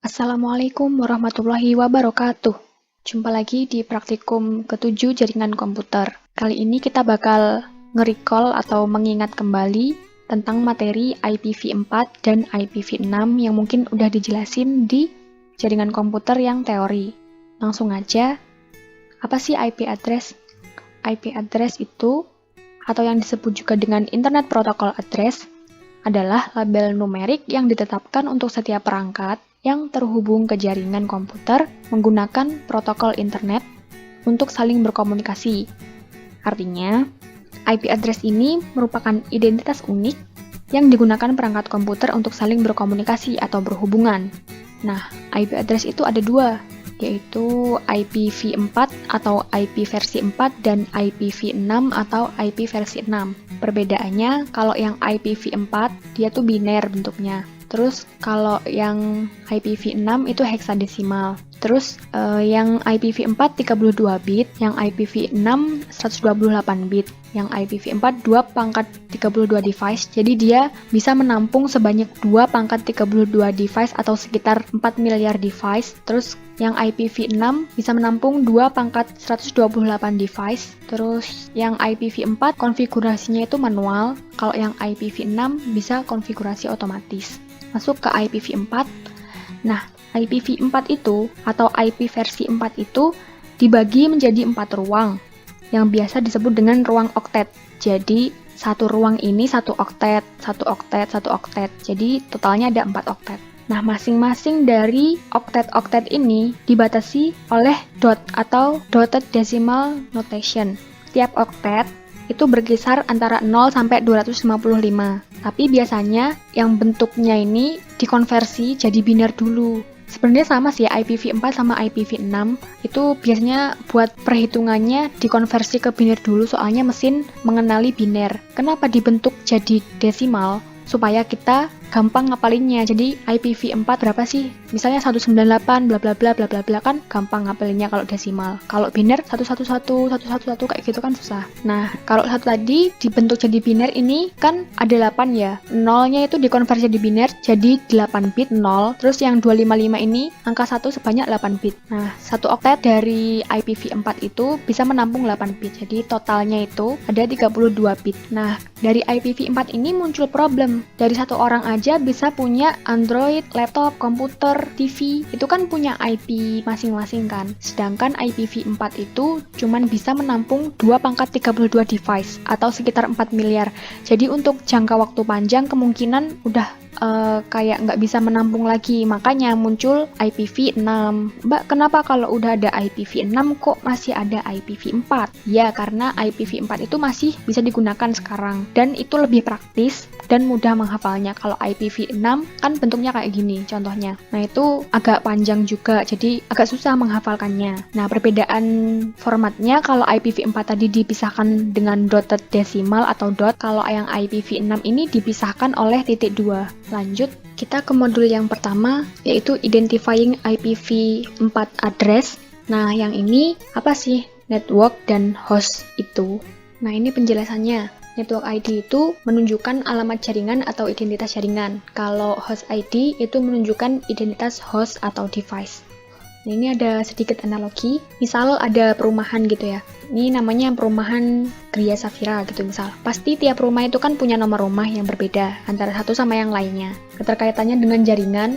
Assalamualaikum warahmatullahi wabarakatuh. Jumpa lagi di praktikum ke-7 jaringan komputer. Kali ini kita bakal nge-recall atau mengingat kembali tentang materi IPv4 dan IPv6 yang mungkin udah dijelasin di jaringan komputer yang teori. Langsung aja, apa sih IP address? IP address itu, atau yang disebut juga dengan Internet Protocol Address, adalah label numerik yang ditetapkan untuk setiap perangkat yang terhubung ke jaringan komputer menggunakan protokol internet untuk saling berkomunikasi. Artinya, IP address ini merupakan identitas unik yang digunakan perangkat komputer untuk saling berkomunikasi atau berhubungan. Nah, IP address itu ada dua, yaitu IPv4 atau IP versi 4 dan IPv6 atau IP versi 6. Perbedaannya, kalau yang IPv4 dia tuh biner bentuknya. Terus kalau yang IPv6 itu heksadesimal. Terus yang IPv4 32 bit, yang IPv6 128 bit. Yang IPv4 2 pangkat 32 device, jadi dia bisa menampung sebanyak 2 pangkat 32 device atau sekitar 4 miliar device. Terus yang IPv6 bisa menampung 2 pangkat 128 device. Terus yang IPv4 konfigurasinya itu manual, kalau yang IPv6 bisa konfigurasi otomatis. Masuk ke IPv4. Nah, IPv4 itu atau IP versi 4 itu dibagi menjadi 4 ruang yang biasa disebut dengan ruang oktet. Jadi, satu ruang ini satu oktet, satu oktet, satu oktet. Jadi, totalnya ada 4 oktet. Nah, masing-masing dari oktet-oktet ini dibatasi oleh dot atau dotted decimal notation. Tiap oktet itu berkisar antara 0 sampai 255. Tapi biasanya yang bentuknya ini dikonversi jadi biner dulu. Sebenarnya sama sih IPv4 sama IPv6 itu biasanya buat perhitungannya dikonversi ke biner dulu soalnya mesin mengenali biner. Kenapa dibentuk jadi desimal? Supaya kita gampang ngapalinnya. Jadi IPv4 berapa sih? Misalnya 198 bla bla bla bla bla bla kan gampang ngapalinnya kalau desimal. Kalau biner 111 111 kayak gitu kan susah. Nah, kalau satu tadi dibentuk jadi biner ini kan ada 8 ya. Nolnya itu dikonversi di biner jadi 8 bit 0. Terus yang 255 ini angka 1 sebanyak 8 bit. Nah, satu oktet dari IPv4 itu bisa menampung 8 bit. Jadi totalnya itu ada 32 bit. Nah, dari IPv4 ini muncul problem. Dari satu orang aja bisa punya Android, laptop, komputer, TV. Itu kan punya IP masing-masing kan. Sedangkan IPv4 itu cuman bisa menampung 2 pangkat 32 device atau sekitar 4 miliar. Jadi untuk jangka waktu panjang kemungkinan udah kayak nggak bisa menampung lagi, makanya muncul IPv6. Mbak, kenapa kalau udah ada IPv6 kok masih ada IPv4? Ya, karena IPv4 itu masih bisa digunakan sekarang, dan itu lebih praktis dan mudah menghafalnya. Kalau IPv6 kan bentuknya kayak gini contohnya. Nah, itu agak panjang juga, jadi agak susah menghafalkannya. Nah, perbedaan formatnya kalau IPv4 tadi dipisahkan dengan dotted decimal atau dot, kalau yang IPv6 ini dipisahkan oleh titik 2. Lanjut, kita ke modul yang pertama, yaitu Identifying IPv4 Address. Nah, yang ini apa sih network dan host itu? Nah, ini penjelasannya. Network ID itu menunjukkan alamat jaringan atau identitas jaringan. Kalau host ID itu menunjukkan identitas host atau device. Nah, ini ada sedikit analogi. Misal ada perumahan gitu ya. Ini namanya perumahan Gria Safira gitu misal. Pasti tiap rumah itu kan punya nomor rumah yang berbeda antara satu sama yang lainnya. Keterkaitannya dengan jaringan,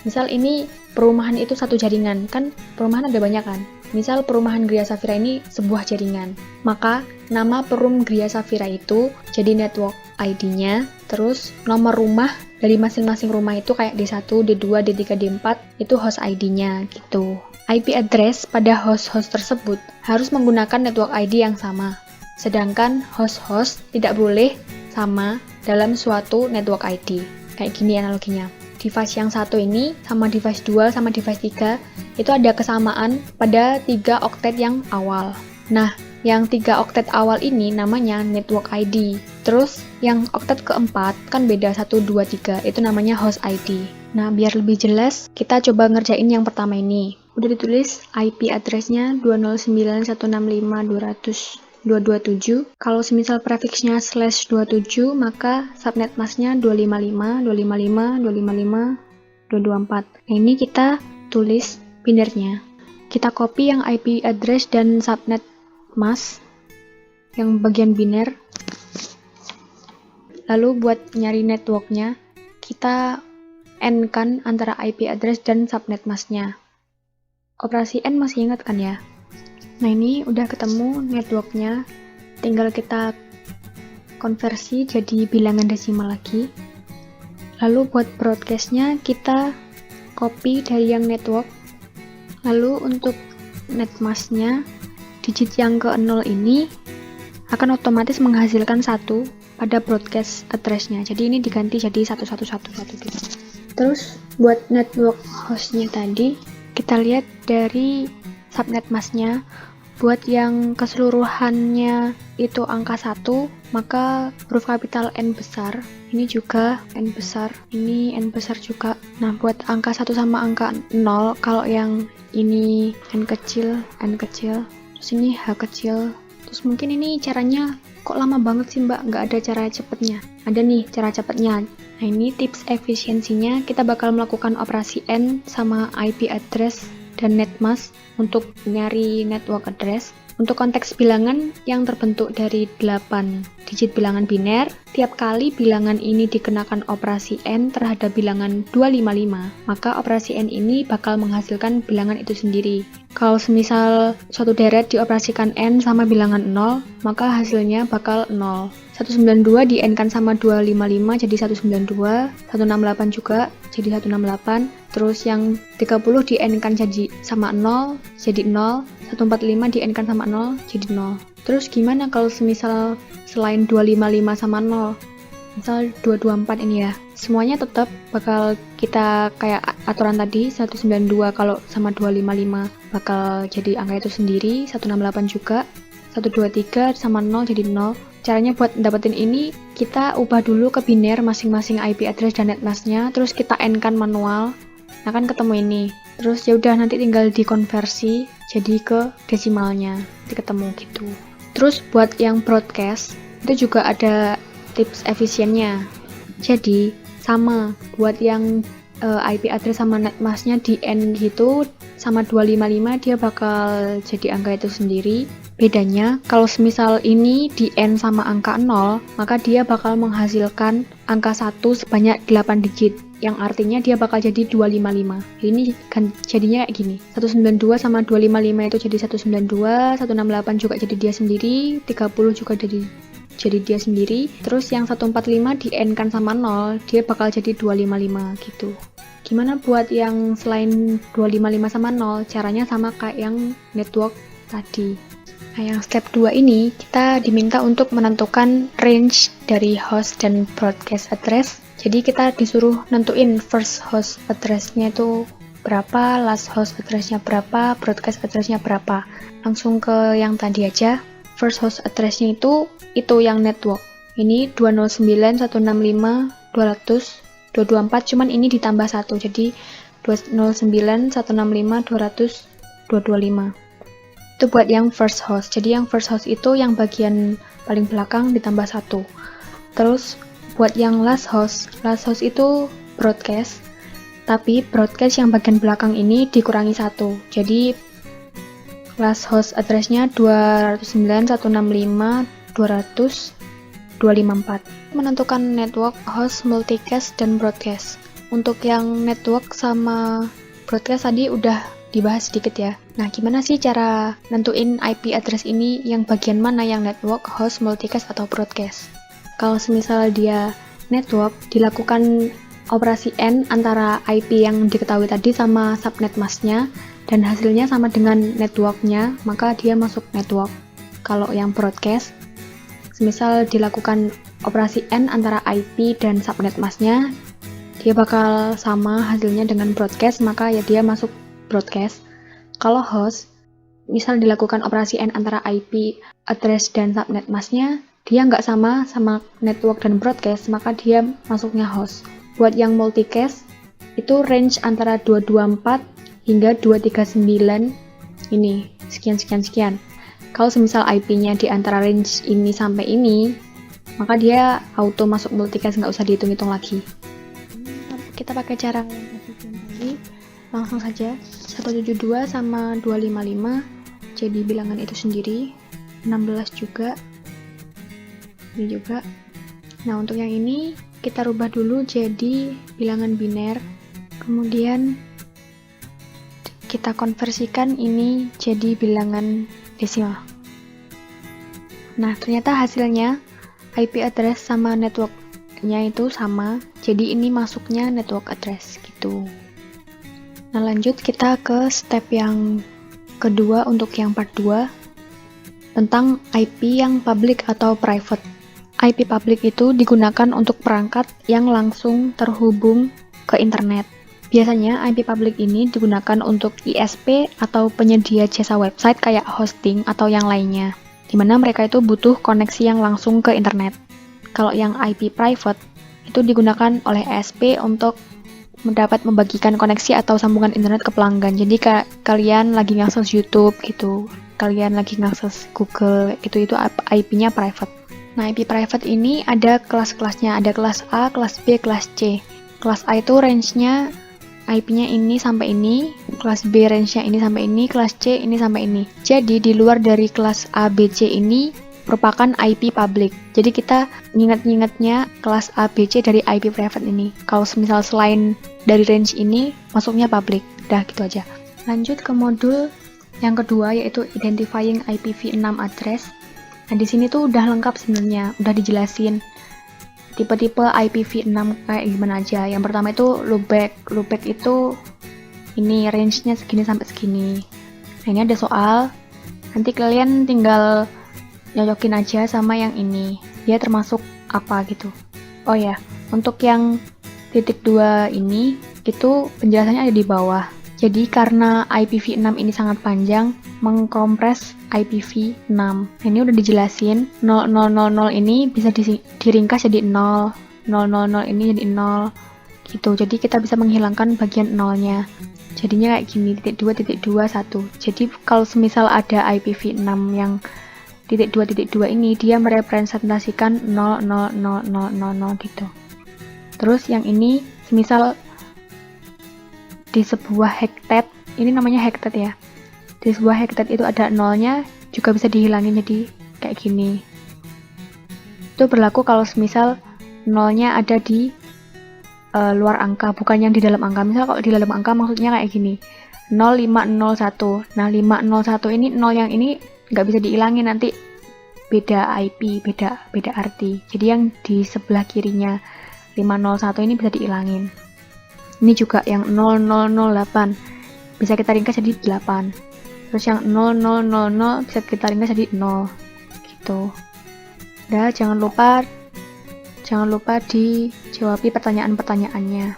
misal ini perumahan itu satu jaringan, kan perumahan ada banyak kan. Misal perumahan Gria Safira ini sebuah jaringan. Maka nama perum Gria Safira itu jadi network ID-nya, terus nomor rumah dari masing-masing rumah itu kayak D1, D2, D3, D4 itu host ID-nya gitu. IP address pada host-host tersebut harus menggunakan network ID yang sama. Sedangkan host-host tidak boleh sama dalam suatu network ID. Kayak gini analoginya. Device yang satu ini sama device 2 sama device 3 itu ada kesamaan pada 3 oktet yang awal. Nah, yang 3 oktet awal ini namanya network ID. Terus yang oktet keempat kan beda 1, 2, 3 itu namanya host ID. Nah, biar lebih jelas kita coba ngerjain yang pertama ini. Udah ditulis IP address-nya 209.165.200.227. Kalau semisal prefixnya /27 maka subnet masknya 255, 255, 255, 224. Nah, ini kita tulis binernya. Kita copy yang IP address dan subnet mask yang bagian biner. Lalu buat nyari networknya, kita N-kan antara IP address dan subnet masknya. Operasi N masih ingat kan ya? Nah, ini udah ketemu networknya, tinggal kita konversi jadi bilangan desimal lagi. Lalu buat broadcastnya kita copy dari yang network. Lalu untuk netmasknya, digit yang ke 0 ini akan otomatis menghasilkan 1 pada broadcast address-nya. Jadi ini diganti jadi 1111 gitu. Terus buat network hostnya tadi, kita lihat dari subnet masknya. Buat yang keseluruhannya itu angka 1, maka huruf kapital N besar. Ini juga N besar, ini N besar juga. Nah, buat angka 1 sama angka 0, kalau yang ini N kecil, terus ini H kecil. Terus mungkin ini caranya kok lama banget sih mbak, nggak ada cara cepetnya. Ada nih cara cepetnya. Nah, ini tips efisiensinya, kita bakal melakukan operasi N sama IP address dan netmask untuk nyari network address. Untuk konteks bilangan yang terbentuk dari 8 digit bilangan biner, tiap kali bilangan ini dikenakan operasi N terhadap bilangan 255, maka operasi N ini bakal menghasilkan bilangan itu sendiri. Kalau semisal suatu deret dioperasikan N sama bilangan 0, maka hasilnya bakal 0. 192 di N-kan sama 255 jadi 192, 168 juga jadi 168, terus yang 30 di N-kan jadi sama 0 jadi 0, 145 di N-kan sama 0 jadi 0. Terus gimana kalau semisal selain 255 sama 0, misal 224 ini ya, semuanya tetap bakal kita kayak aturan tadi, 192 kalau sama 255 bakal jadi angka itu sendiri, 168 juga, 123 sama 0 jadi 0. Caranya buat dapetin ini, kita ubah dulu ke biner masing-masing IP address dan netmasknya, terus kita N-kan manual. Nah, kan ketemu ini. Terus ya udah nanti tinggal dikonversi jadi ke desimalnya. Nanti ketemu gitu. Terus buat yang broadcast, itu juga ada tips efisiennya. Jadi, sama buat yang IP address sama netmasknya di N gitu sama 255 dia bakal jadi angka itu sendiri. Bedanya, kalau semisal ini di N sama angka 0, maka dia bakal menghasilkan angka 1 sebanyak 8 digit, yang artinya dia bakal jadi 255. Ini kan jadinya kayak gini, 192 sama 255 itu jadi 192, 168 juga jadi dia sendiri, 30 juga jadi dia sendiri, terus yang 145 di N kan sama 0, dia bakal jadi 255 gitu. Gimana buat yang selain 255 sama 0, caranya sama kayak yang network tadi. Nah, yang step 2 ini, kita diminta untuk menentukan range dari host dan broadcast address. Jadi kita disuruh nentuin first host address-nya itu berapa, last host address-nya berapa, broadcast address-nya berapa. Langsung ke yang tadi aja. First host address-nya itu yang network. Ini 209.165.200 224, cuman ini ditambah 1, jadi 209.165.200.225. Itu buat yang first host. Jadi yang first host itu yang bagian paling belakang ditambah 1. Terus buat yang last host itu broadcast, tapi broadcast yang bagian belakang ini dikurangi 1. Jadi last host address-nya 209.165.200.254. Menentukan network, host, multicast, dan broadcast. Untuk yang network sama broadcast tadi udah dibahas sedikit ya. Nah, gimana sih cara nentuin IP address ini yang bagian mana yang network, host, multicast, atau broadcast? Kalau semisal dia network, dilakukan operasi N antara IP yang diketahui tadi sama subnet masknya, dan hasilnya sama dengan networknya, maka dia masuk network. Kalau yang broadcast, semisal dilakukan operasi N antara IP dan subnet masknya, dia bakal sama hasilnya dengan broadcast, maka ya dia masuk broadcast. Kalau host, misal dilakukan operasi N antara IP address dan subnet masknya, dia nggak sama network dan broadcast, maka dia masuknya host. Buat yang multicast, itu range antara 224 hingga 239, ini sekian. Kalau semisal IP-nya di antara range ini sampai ini, maka dia auto masuk multicast, nggak usah dihitung-hitung lagi. Kita pakai cara Langsung saja, 172 sama 255 jadi bilangan itu sendiri, 16 juga, ini juga. Nah, untuk yang ini kita rubah dulu jadi bilangan biner, kemudian kita konversikan ini jadi bilangan desimal. Nah, ternyata hasilnya IP address sama networknya itu sama, jadi ini masuknya network address gitu. Nah, lanjut kita ke step yang kedua untuk yang part 2 tentang IP yang public atau private. IP public itu digunakan untuk perangkat yang langsung terhubung ke internet. Biasanya IP public ini digunakan untuk ISP atau penyedia jasa website kayak hosting atau yang lainnya, di mana mereka itu butuh koneksi yang langsung ke internet. Kalau yang IP private itu digunakan oleh ISP untuk mendapat membagikan koneksi atau sambungan internet ke pelanggan. Jadi kalian lagi ngakses YouTube gitu, kalian lagi ngakses Google, itu IP-nya private. Nah, IP private ini ada kelas-kelasnya, ada kelas A, kelas B, kelas C. Kelas A itu range-nya IP-nya ini sampai ini, kelas B range-nya ini sampai ini, kelas C ini sampai ini. Jadi di luar dari kelas A, B, C ini merupakan IP public. Jadi kita nginget-ngingetnya kelas A, B, C dari IP private ini. Kalau misal selain dari range ini, masuknya public. Udah gitu aja. Lanjut ke modul yang kedua, yaitu identifying IPv6 address. Nah, di sini tuh udah lengkap sebenarnya, udah dijelasin tipe-tipe IPv6 kayak gimana aja. Yang pertama itu loopback. Loopback itu ini range-nya segini sampai segini. Nah, ini ada soal. Nanti kalian tinggal nyocokin aja sama yang ini. Dia termasuk apa gitu. Oh ya, untuk yang titik 2 ini, itu penjelasannya ada di bawah. Jadi karena IPv6 ini sangat panjang, mengkompres IPv6. Nah, ini udah dijelasin, 0000 ini bisa diringkas jadi 0, 000 ini jadi 0, gitu. Jadi kita bisa menghilangkan bagian 0-nya. Jadinya kayak gini, titik 2, titik 2, 1. Jadi kalau semisal ada IPv6 yang titik 2 ini, dia merepresentasikan 00000 gitu. Terus yang ini, semisal di sebuah hektet, ini namanya hektet ya. Di sebuah hektet itu ada nolnya, juga bisa dihilangin jadi kayak gini. Itu berlaku kalau semisal nolnya ada di luar angka, bukan yang di dalam angka. Misal kalau di dalam angka maksudnya kayak gini, 0501. Nah, 501 ini, 0 yang ini nggak bisa dihilangin, nanti beda IP, beda arti. Jadi yang di sebelah kirinya 501 ini bisa dihilangin. Ini juga yang 0008 bisa kita ringkas jadi 8. Terus yang 0000 bisa kita ringkas jadi 0. Gitu. Udah, jangan lupa dijawabi pertanyaan-pertanyaannya.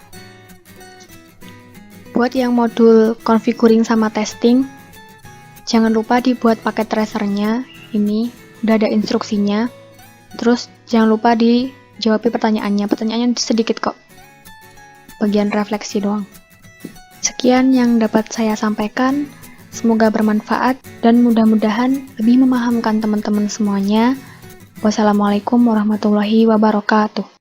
Buat yang modul configuring sama testing, jangan lupa dibuat paket tracernya. Ini udah ada instruksinya. Terus jangan lupa dijawabi pertanyaannya. Pertanyaannya sedikit kok. Bagian refleksi doang. Sekian yang dapat saya sampaikan, semoga bermanfaat dan mudah-mudahan lebih memahamkan teman-teman semuanya. Wassalamualaikum warahmatullahi wabarakatuh.